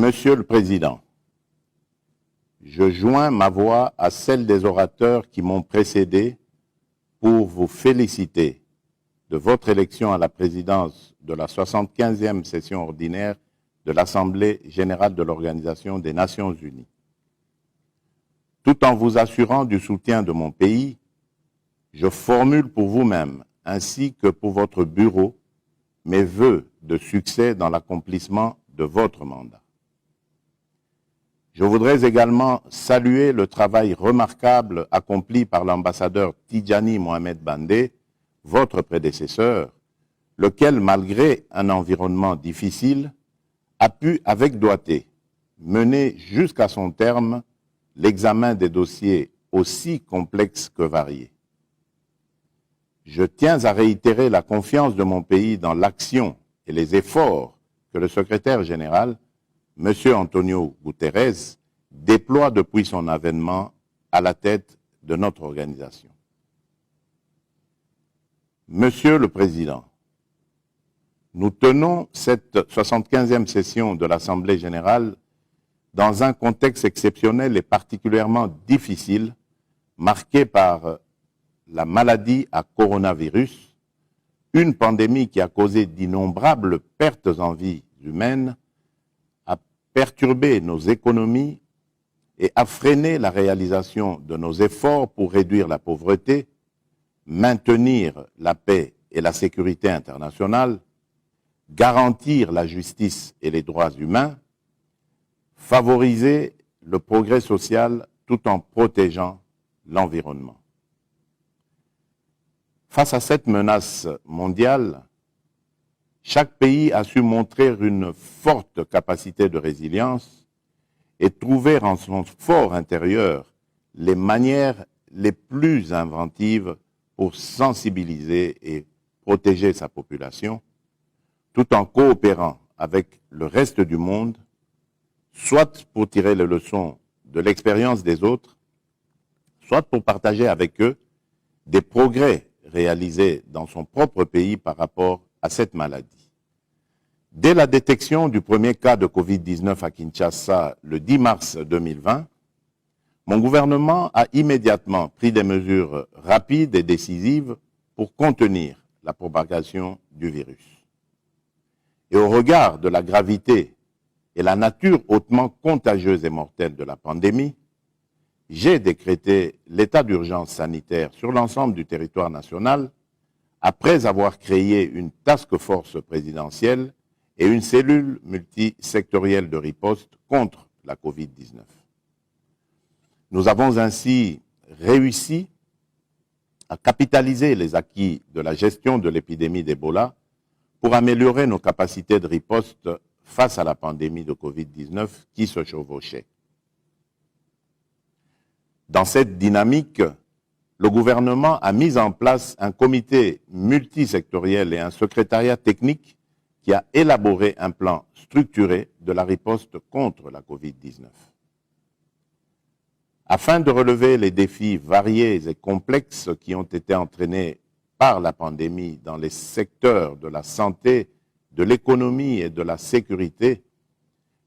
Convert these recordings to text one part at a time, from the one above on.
Monsieur le Président, je joins ma voix à celle des orateurs qui m'ont précédé pour vous féliciter de votre élection à la présidence de la 75e session ordinaire de l'Assemblée générale de l'Organisation des Nations unies. Tout en vous assurant du soutien de mon pays, je formule pour vous-même ainsi que pour votre bureau mes vœux de succès dans l'accomplissement de votre mandat. Je voudrais également saluer le travail remarquable accompli par l'ambassadeur Tidjani Mohamed Bandé, votre prédécesseur, lequel, malgré un environnement difficile, a pu, avec doigté, mener jusqu'à son terme l'examen des dossiers aussi complexes que variés. Je tiens à réitérer la confiance de mon pays dans l'action et les efforts que le secrétaire général, M. Antonio Guterres, déploie depuis son avènement à la tête de notre organisation. Monsieur le Président, nous tenons cette 75e session de l'Assemblée générale dans un contexte exceptionnel et particulièrement difficile, marqué par la maladie à coronavirus, une pandémie qui a causé d'innombrables pertes en vies humaines, a perturbé nos économies et a freiné la réalisation de nos efforts pour réduire la pauvreté, maintenir la paix et la sécurité internationale, garantir la justice et les droits humains, favoriser le progrès social tout en protégeant l'environnement. Face à cette menace mondiale, chaque pays a su montrer une forte capacité de résilience et trouver en son fort intérieur les manières les plus inventives pour sensibiliser et protéger sa population, tout en coopérant avec le reste du monde, soit pour tirer les leçons de l'expérience des autres, soit pour partager avec eux des progrès réalisés dans son propre pays par rapport à cette maladie. Dès la détection du premier cas de Covid-19 à Kinshasa le 10 mars 2020, mon gouvernement a immédiatement pris des mesures rapides et décisives pour contenir la propagation du virus. Et au regard de la gravité et la nature hautement contagieuse et mortelle de la pandémie, j'ai décrété l'état d'urgence sanitaire sur l'ensemble du territoire national après avoir créé une task force présidentielle et une cellule multisectorielle de riposte contre la Covid-19. Nous avons ainsi réussi à capitaliser les acquis de la gestion de l'épidémie d'Ebola pour améliorer nos capacités de riposte face à la pandémie de Covid-19 qui se chevauchait. Dans cette dynamique, le gouvernement a mis en place un comité multisectoriel et un secrétariat technique qui a élaboré un plan structuré de la riposte contre la Covid-19. Afin de relever les défis variés et complexes qui ont été entraînés par la pandémie dans les secteurs de la santé, de l'économie et de la sécurité,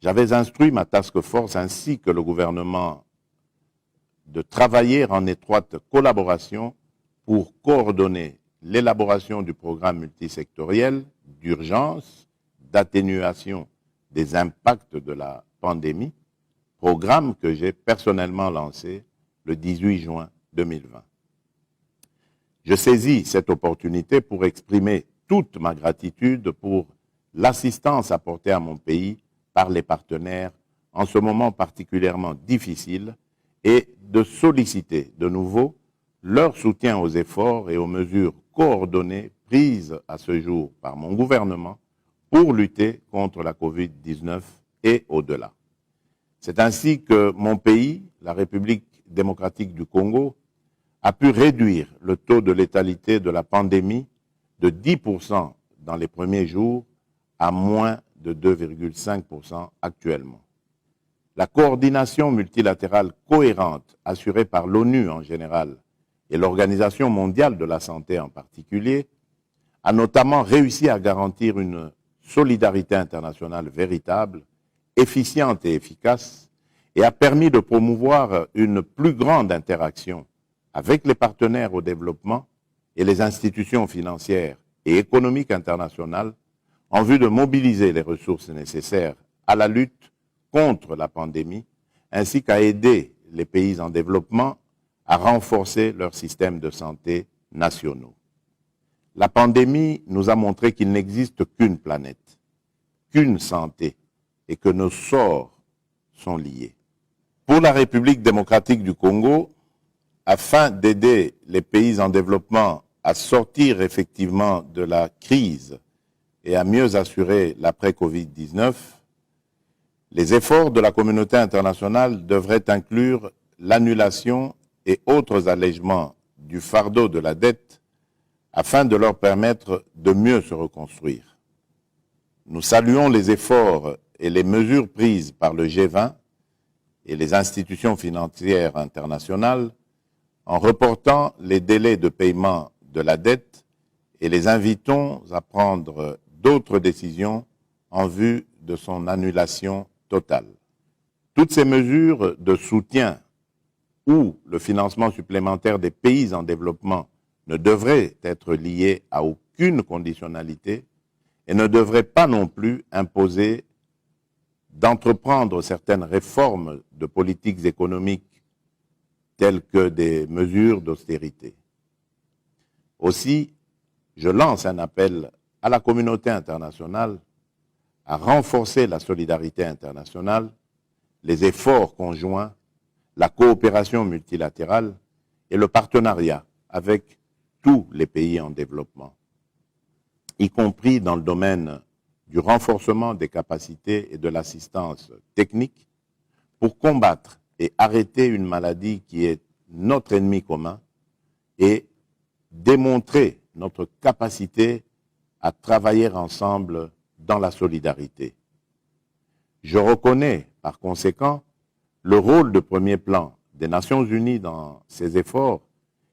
j'avais instruit ma task force ainsi que le gouvernement de travailler en étroite collaboration pour coordonner l'élaboration du programme multisectoriel d'urgence, d'atténuation des impacts de la pandémie, programme que j'ai personnellement lancé le 18 juin 2020. Je saisis cette opportunité pour exprimer toute ma gratitude pour l'assistance apportée à mon pays par les partenaires en ce moment particulièrement difficile et de solliciter de nouveau leur soutien aux efforts et aux mesures coordonnées prises à ce jour par mon gouvernement pour lutter contre la Covid-19 et au-delà. C'est ainsi que mon pays, la République démocratique du Congo, a pu réduire le taux de létalité de la pandémie de 10% dans les premiers jours à moins de 2,5% actuellement. La coordination multilatérale cohérente assurée par l'ONU en général et l'Organisation mondiale de la santé en particulier a notamment réussi à garantir une solidarité internationale véritable efficiente et efficace et a permis de promouvoir une plus grande interaction avec les partenaires au développement et les institutions financières et économiques internationales en vue de mobiliser les ressources nécessaires à la lutte contre la pandémie, ainsi qu'à aider les pays en développement à renforcer leurs systèmes de santé nationaux. La pandémie nous a montré qu'il n'existe qu'une planète, qu'une santé, et que nos sorts sont liés. Pour la République démocratique du Congo, afin d'aider les pays en développement à sortir effectivement de la crise et à mieux assurer l'après-Covid-19, les efforts de la communauté internationale devraient inclure l'annulation et autres allègements du fardeau de la dette afin de leur permettre de mieux se reconstruire. Nous saluons les efforts et les mesures prises par le G20 et les institutions financières internationales en reportant les délais de paiement de la dette et les invitons à prendre d'autres décisions en vue de son annulation totale. Toutes ces mesures de soutien ou le financement supplémentaire des pays en développement ne devraient être liées à aucune conditionnalité et ne devraient pas non plus imposer d'entreprendre certaines réformes de politiques économiques telles que des mesures d'austérité. Aussi, je lance un appel à la communauté internationale à renforcer la solidarité internationale, les efforts conjoints, la coopération multilatérale et le partenariat avec tous les pays en développement, y compris dans le domaine du renforcement des capacités et de l'assistance technique pour combattre et arrêter une maladie qui est notre ennemi commun et démontrer notre capacité à travailler ensemble dans la solidarité. Je reconnais par conséquent le rôle de premier plan des Nations Unies dans ces efforts,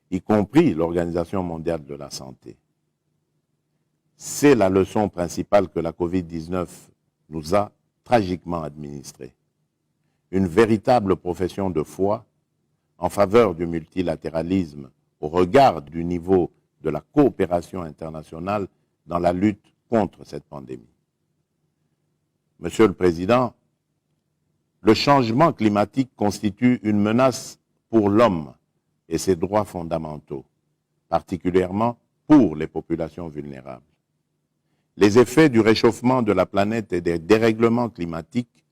y compris l'Organisation mondiale de la santé. C'est la leçon principale que la Covid-19 nous a tragiquement administrée. Une véritable profession de foi en faveur du multilatéralisme au regard du niveau de la coopération internationale dans la lutte contre cette pandémie. Monsieur le Président, le changement climatique constitue une menace pour l'homme et ses droits fondamentaux, particulièrement pour les populations vulnérables. Les effets du réchauffement de la planète et des dérèglements climatiques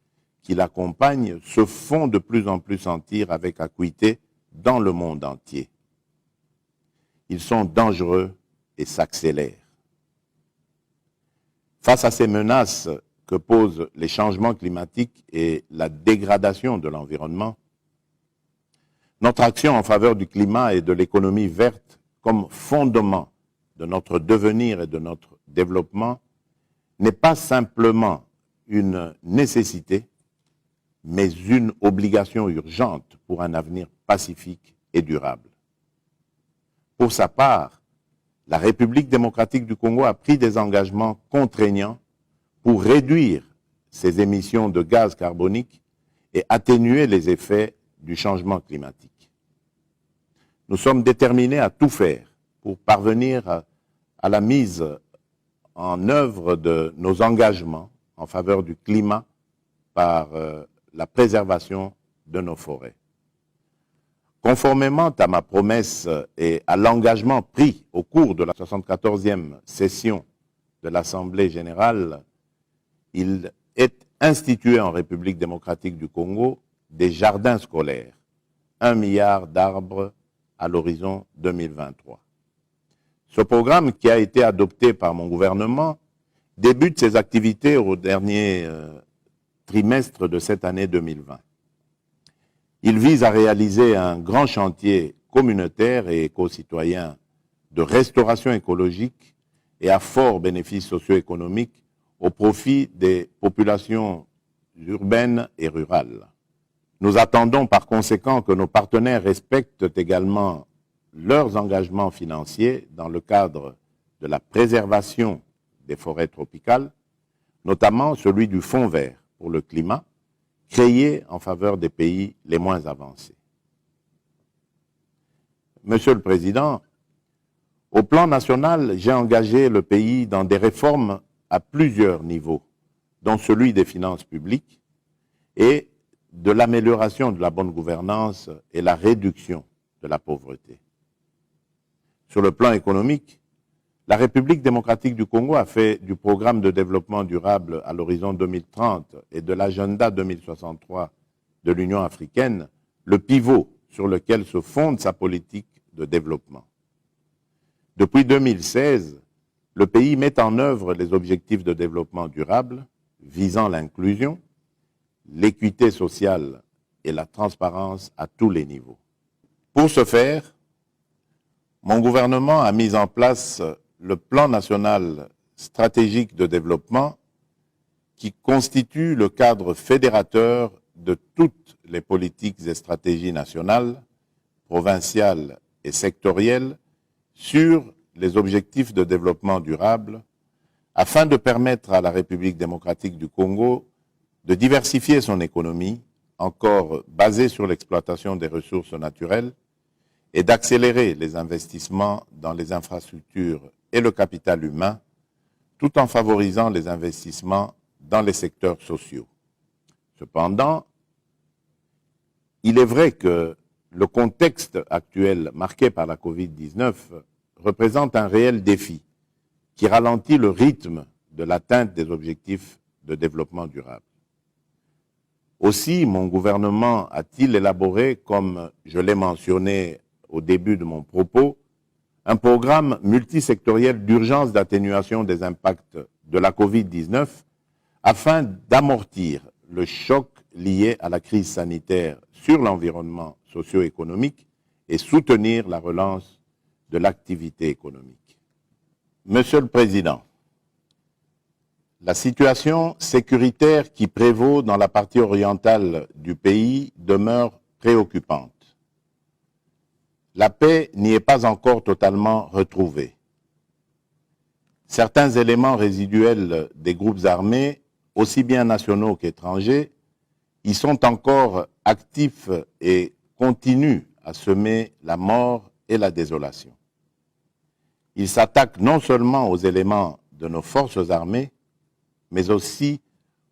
qui l'accompagnent se font de plus en plus sentir avec acuité dans le monde entier. Ils sont dangereux et s'accélèrent. Face à ces menaces que posent les changements climatiques et la dégradation de l'environnement, notre action en faveur du climat et de l'économie verte comme fondement de notre devenir et de notre développement n'est pas simplement une nécessité, mais une obligation urgente pour un avenir pacifique et durable. Pour sa part, la République démocratique du Congo a pris des engagements contraignants pour réduire ses émissions de gaz carbonique et atténuer les effets du changement climatique. Nous sommes déterminés à tout faire pour parvenir à la mise en œuvre de nos engagements en faveur du climat par la préservation de nos forêts. Conformément à ma promesse et à l'engagement pris au cours de la 74e session de l'Assemblée générale, il est institué en République démocratique du Congo des jardins scolaires, 1 milliard d'arbres à l'horizon 2023. Ce programme, qui a été adopté par mon gouvernement, débute ses activités au dernier trimestre de cette année 2020. Il vise à réaliser un grand chantier communautaire et éco-citoyen de restauration écologique et à fort bénéfice socio-économique au profit des populations urbaines et rurales. Nous attendons par conséquent que nos partenaires respectent également leurs engagements financiers dans le cadre de la préservation des forêts tropicales, notamment celui du Fonds vert pour le climat, créée en faveur des pays les moins avancés. Monsieur le Président, au plan national, j'ai engagé le pays dans des réformes à plusieurs niveaux, dont celui des finances publiques et de l'amélioration de la bonne gouvernance et la réduction de la pauvreté. Sur le plan économique, la République démocratique du Congo a fait du programme de développement durable à l'horizon 2030 et de l'agenda 2063 de l'Union africaine le pivot sur lequel se fonde sa politique de développement. Depuis 2016, le pays met en œuvre les objectifs de développement durable visant l'inclusion, l'équité sociale et la transparence à tous les niveaux. Pour ce faire, mon gouvernement a mis en place le plan national stratégique de développement qui constitue le cadre fédérateur de toutes les politiques et stratégies nationales, provinciales et sectorielles sur les objectifs de développement durable afin de permettre à la République démocratique du Congo de diversifier son économie, encore basée sur l'exploitation des ressources naturelles, et d'accélérer les investissements dans les infrastructures et le capital humain, tout en favorisant les investissements dans les secteurs sociaux. Cependant, il est vrai que le contexte actuel marqué par la Covid-19 représente un réel défi qui ralentit le rythme de l'atteinte des objectifs de développement durable. Aussi, mon gouvernement a-t-il élaboré, comme je l'ai mentionné au début de mon propos, un programme multisectoriel d'urgence d'atténuation des impacts de la Covid-19 afin d'amortir le choc lié à la crise sanitaire sur l'environnement socio-économique et soutenir la relance de l'activité économique. Monsieur le Président, la situation sécuritaire qui prévaut dans la partie orientale du pays demeure préoccupante. La paix n'y est pas encore totalement retrouvée. Certains éléments résiduels des groupes armés, aussi bien nationaux qu'étrangers, y sont encore actifs et continuent à semer la mort et la désolation. Ils s'attaquent non seulement aux éléments de nos forces armées, mais aussi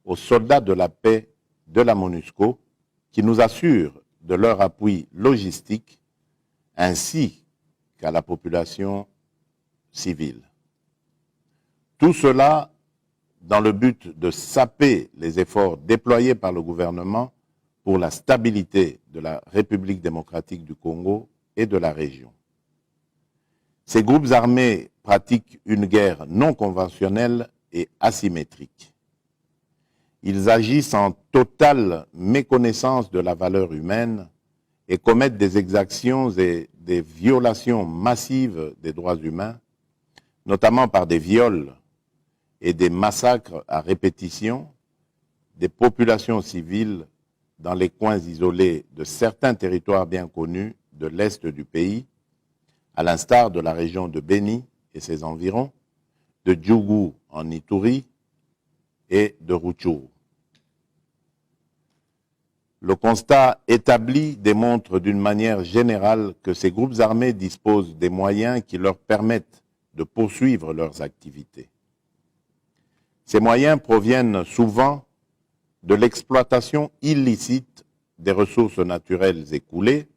aux soldats de la paix de la MONUSCO, qui nous assurent de leur appui logistique ainsi qu'à la population civile. Tout cela dans le but de saper les efforts déployés par le gouvernement pour la stabilité de la République démocratique du Congo et de la région. Ces groupes armés pratiquent une guerre non conventionnelle et asymétrique. Ils agissent en totale méconnaissance de la valeur humaine et commettent des exactions et des violations massives des droits humains, notamment par des viols et des massacres à répétition des populations civiles dans les coins isolés de certains territoires bien connus de l'Est du pays, à l'instar de la région de Beni et ses environs, de Djougou en Ituri et de Rutshuru. Le constat établi démontre d'une manière générale que ces groupes armés disposent des moyens qui leur permettent de poursuivre leurs activités. Ces moyens proviennent souvent de l'exploitation illicite des ressources naturelles écoulées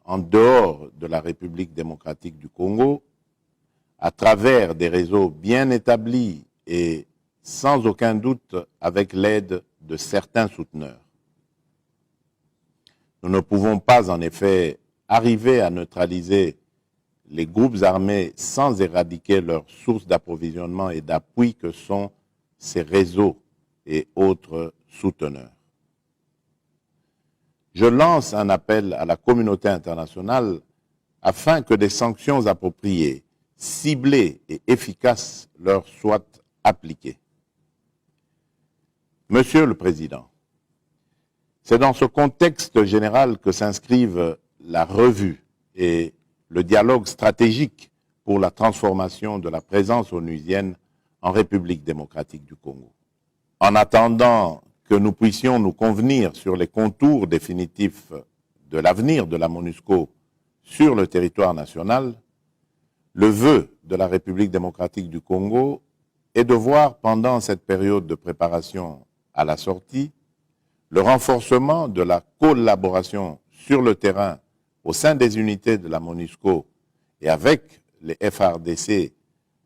en dehors de la République démocratique du Congo, à travers des réseaux bien établis et sans aucun doute avec l'aide de certains souteneurs. Nous ne pouvons pas, en effet, arriver à neutraliser les groupes armés sans éradiquer leurs sources d'approvisionnement et d'appui que sont ces réseaux et autres souteneurs. Je lance un appel à la communauté internationale afin que des sanctions appropriées, ciblées et efficaces leur soient appliquées. Monsieur le Président, c'est dans ce contexte général que s'inscrivent la revue et le dialogue stratégique pour la transformation de la présence onusienne en République démocratique du Congo. en attendant que nous puissions nous convenir sur les contours définitifs de l'avenir de la MONUSCO sur le territoire national, le vœu de la République démocratique du Congo est de voir pendant cette période de préparation à la sortie le renforcement de la collaboration sur le terrain au sein des unités de la MONUSCO et avec les FARDC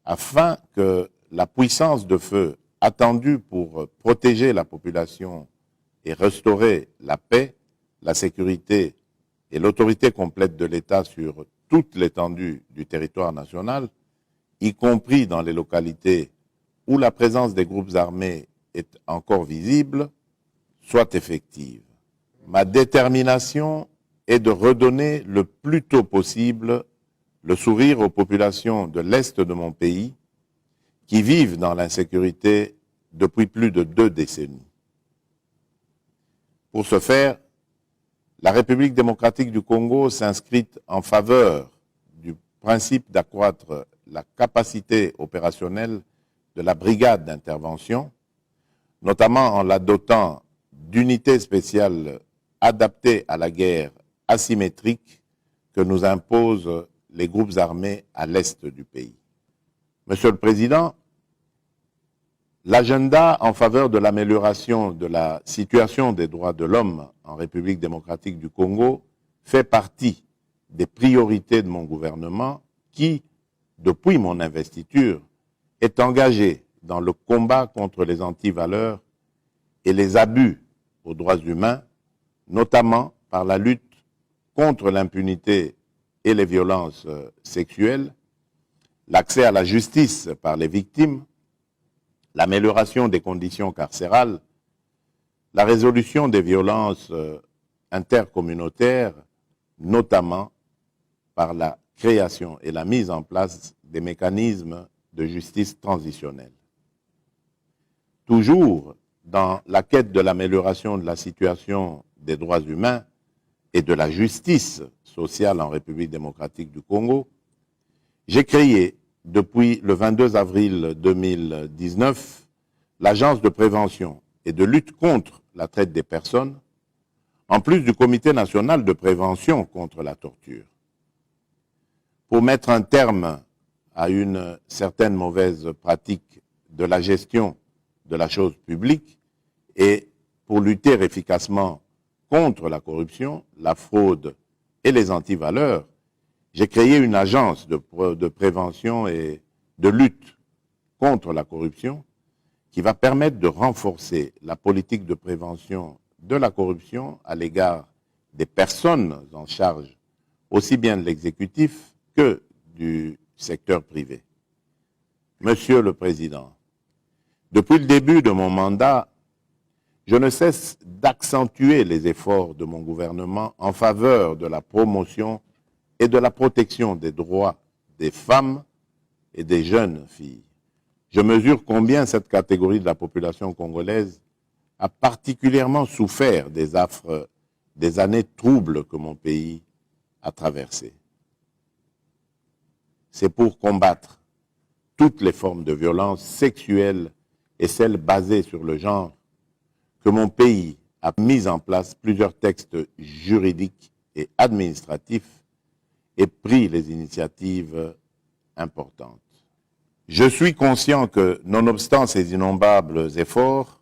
afin que la puissance de feu attendue pour protéger la population et restaurer la paix, la sécurité et l'autorité complète de l'État sur toute l'étendue du territoire national, y compris dans les localités où la présence des groupes armés est encore visible, soit effective. Ma détermination est de redonner le plus tôt possible le sourire aux populations de l'Est de mon pays qui vivent dans l'insécurité depuis plus de 2 décennies. Pour ce faire, la République démocratique du Congo s'inscrit en faveur du principe d'accroître la capacité opérationnelle de la brigade d'intervention, notamment en la dotant d'unités spéciales adaptées à la guerre asymétrique que nous imposent les groupes armés à l'est du pays. Monsieur le Président, l'agenda en faveur de l'amélioration de la situation des droits de l'homme en République démocratique du Congo fait partie des priorités de mon gouvernement qui, depuis mon investiture, est engagé dans le combat contre les antivaleurs et les abus aux droits humains, notamment par la lutte contre l'impunité et les violences sexuelles, l'accès à la justice par les victimes, l'amélioration des conditions carcérales, la résolution des violences intercommunautaires, notamment par la création et la mise en place des mécanismes de justice transitionnelle. Toujours dans la quête de l'amélioration de la situation des droits humains et de la justice sociale en République démocratique du Congo, j'ai créé depuis le 22 avril 2019 l'Agence de prévention et de lutte contre la traite des personnes, en plus du Comité national de prévention contre la torture. Pour mettre un terme à une certaine mauvaise pratique de la gestion de la chose publique et pour lutter efficacement contre la corruption, la fraude et les antivaleurs, j'ai créé une agence de prévention et de lutte contre la corruption qui va permettre de renforcer la politique de prévention de la corruption à l'égard des personnes en charge aussi bien de l'exécutif que du secteur privé. Monsieur le Président, depuis le début de mon mandat, je ne cesse d'accentuer les efforts de mon gouvernement en faveur de la promotion et de la protection des droits des femmes et des jeunes filles. Je mesure combien cette catégorie de la population congolaise a particulièrement souffert des affres des années troubles que mon pays a traversées. C'est pour combattre toutes les formes de violence sexuelle et celles basées sur le genre que mon pays a mis en place plusieurs textes juridiques et administratifs et pris les initiatives importantes. Je suis conscient que, nonobstant ces innombrables efforts,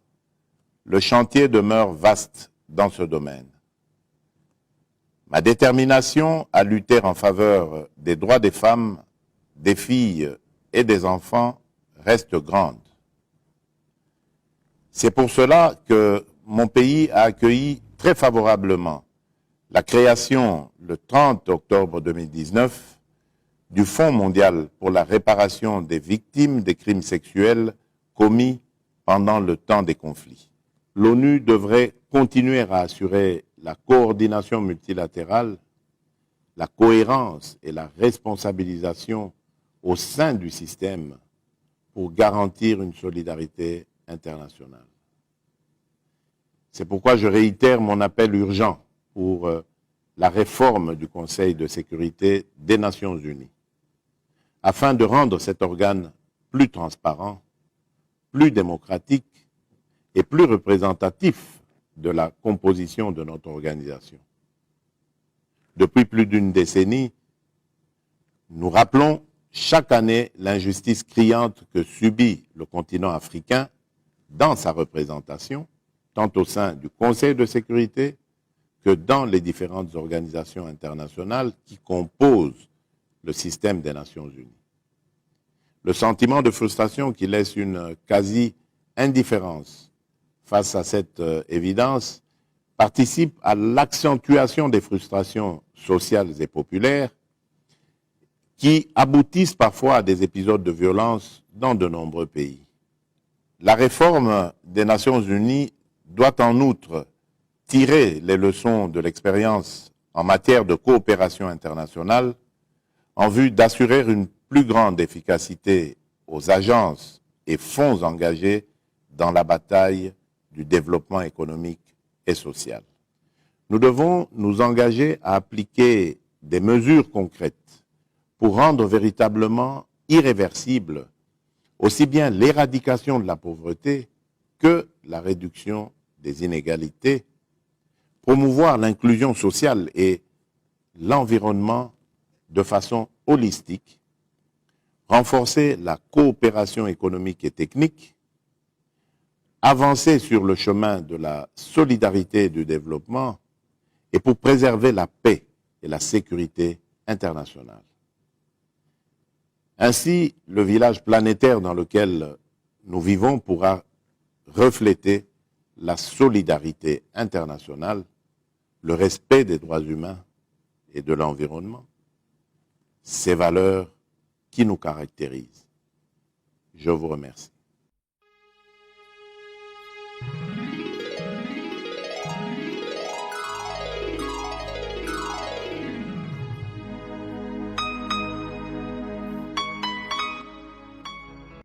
le chantier demeure vaste dans ce domaine. Ma détermination à lutter en faveur des droits des femmes, des filles et des enfants reste grande. C'est pour cela que mon pays a accueilli très favorablement la création, le 30 octobre 2019, du Fonds mondial pour la réparation des victimes des crimes sexuels commis pendant le temps des conflits. L'ONU devrait continuer à assurer la coordination multilatérale, la cohérence et la responsabilisation au sein du système pour garantir une solidarité internationale. C'est pourquoi je réitère mon appel urgent pour la réforme du Conseil de sécurité des Nations Unies, afin de rendre cet organe plus transparent, plus démocratique et plus représentatif de la composition de notre organisation. Depuis plus d'une décennie, nous rappelons chaque année l'injustice criante que subit le continent africain dans sa représentation, tant au sein du Conseil de sécurité que dans les différentes organisations internationales qui composent le système des Nations Unies. Le sentiment de frustration qui laisse une quasi-indifférence face à cette évidence participe à l'accentuation des frustrations sociales et populaires qui aboutissent parfois à des épisodes de violence dans de nombreux pays. La réforme des Nations Unies doit en outre tirer les leçons de l'expérience en matière de coopération internationale en vue d'assurer une plus grande efficacité aux agences et fonds engagés dans la bataille du développement économique et social. Nous devons nous engager à appliquer des mesures concrètes pour rendre véritablement irréversible aussi bien l'éradication de la pauvreté que la réduction des inégalités, promouvoir l'inclusion sociale et l'environnement de façon holistique, renforcer la coopération économique et technique, avancer sur le chemin de la solidarité et du développement et pour préserver la paix et la sécurité internationale. Ainsi, le village planétaire dans lequel nous vivons pourra refléter la solidarité internationale, le respect des droits humains et de l'environnement, ces valeurs qui nous caractérisent. Je vous remercie.